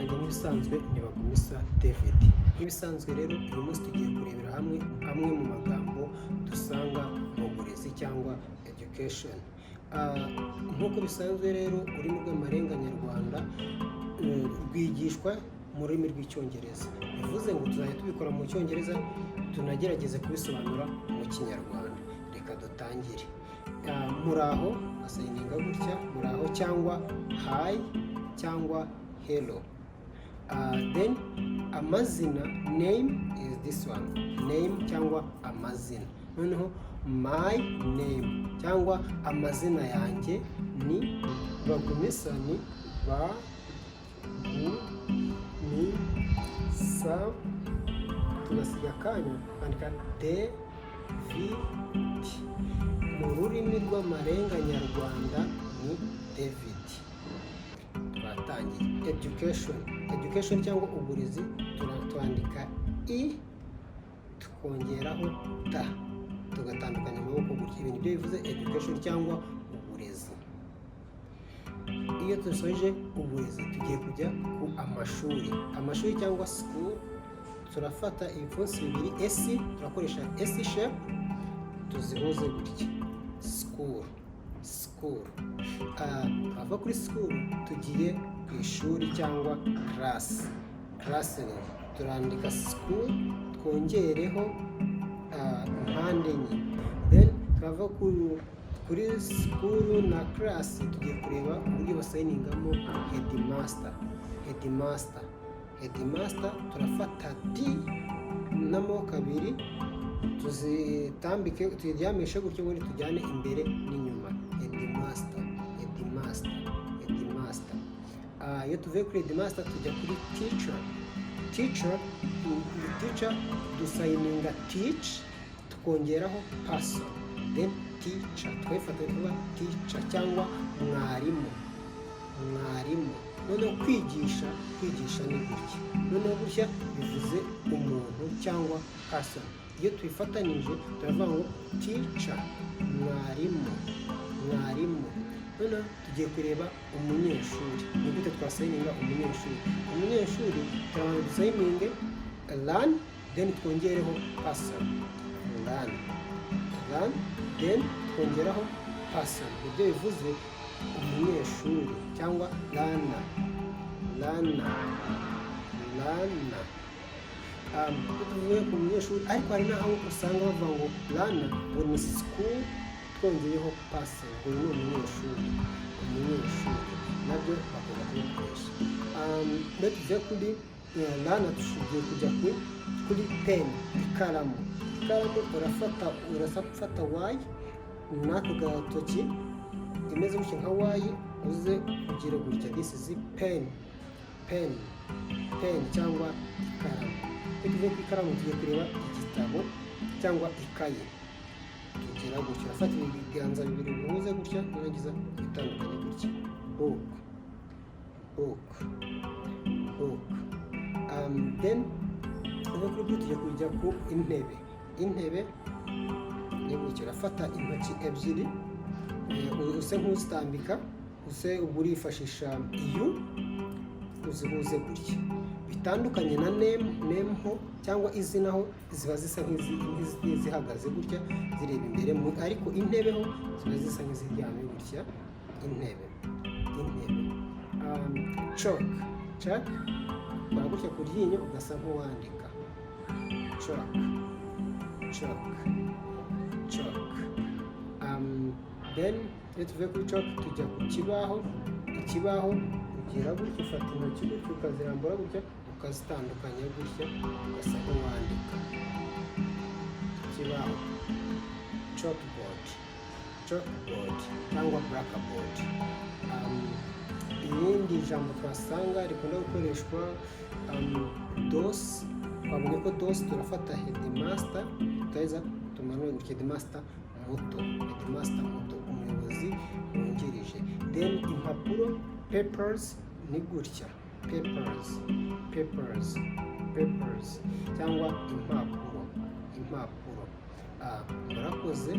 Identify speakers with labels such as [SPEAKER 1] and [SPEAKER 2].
[SPEAKER 1] yanjye nk'ibisanzwe ni Bagumisa David. Nk'ibisanzwe rero uyu munsi tugiye kurebera hamwe amwe mu magambo dusanga mu burezi cyangwa education. Nk'uko bisanzwe rero ururimi rw'amarenga nyarwanda rwigishwa mu rurimi rw'icyongereza, bivuze ngo tuzajya tubikora mu cyongereza tunagerageze kubisobanura mu kinyarwanda. Reka dutangire. Muraho asayininga gutya, muraho cyangwa hi cyangwa hello. Then amazina, name is this one, name cyangwa amazina. Noneho my name cyangwa amazina yanjye ni Bagumisa, ni Bagumisa, tugasiga akanya kwandika David. Mu rurimi rw'amarenga nyarwanda ni David. Twatangiye. Education cyangwa uburezi twandika i tukongeraho ta, tugatandukanya amaboko gutya. Ibintu byo bivuze education cyangwa uburezi. Iyo dusoje uburezi tugiye kujya ku amashuri cyangwa school. Turafata ibipfunsi bibiri esi, turakoresha esi shape, tuzihuze gutya. School. Ava kuri school tugiye ku ishuri cyangwa classroom. Turandika school twongereho impande enye. Then turava kuri school na class tugiye kureba uburyo basayiningamo headmaster. Turafata D n'amaboko abiri, tuzitambike, tuyiryamishe gutyo, ubundi tujyane imbere n'inyuma. Headmaster. Iyo tuvuye kuri headmaster tujya kuri teacher, dusayininga teach tukongeraho person, then teacher twayifata kuba teacher cyangwa mwarimu. Noneho kwigisha ni gutya. Noneho gutya bivuze umuntu cyangwa person. Iyo tuyifatanije turavuga ngo teacher, mwarimu. Noneho tugiye kureba umunyeshuri. Ni gute twasayininga umunyeshuri? Turabanza dusayininge learn, then twongereho person. Learn, then twongeraho person. Ibyo bivuze umunyeshuri cyangwa learner. Tuvuye ku munyeshuri, ariko hari n'aho usanga bavuga ngo learner ngo ni school twongeyeho person, ngo ni umunyeshuri. Nabyo bakunda kubikoresha. Iyo tuvuye kuri learner tugiye kujya kuri pen, ikaramu. urafata y n'ako gatoki imeze gutya nka y, uze kugira gutya. This is pen cyangwa ikaramu. Iyo tuvuye ku ikaramu tugiye kureba igitabo cyangwa ikaye. Tugira gutya, urafata ibiganza bibiri bihuze gutya, urangiza bitandukanye gutya. Book. Then uvuye kuri book tugiye kujya ku intebe ni gutya. Urafata intoki ebyiri, use nk'uzitambika, use urifashisha iyo uzihuze gutya. Bitandukanye na name ho cyangwa izina ho ziba zisa nk'izihagaze gutya zireba imbere, ariko intebe ho ziba zisa nk'iziryamye gutya. Intebe. Chalk gutya ku ryinyo ugasa nk'uwandika. Chalk. Then iyo tuvuye kuri chalk tujya ku kibaho. Ugira gutya, ufata intoki gutya ukazirambura gutya, ukazitandukanya gutya, ugasa nk'uwandika. Kibaho. Chalkboard cyangwa blackboard. Irindi jambo twasanga rikunda gukoreshwa dos. Twabonye ko dos turafata headmaster, tutaza tumanure gutya headmaster muto, umuyobozi wungirije. Then impapuro, papers ni gutya. Papers cyangwa impapuro. Murakoze.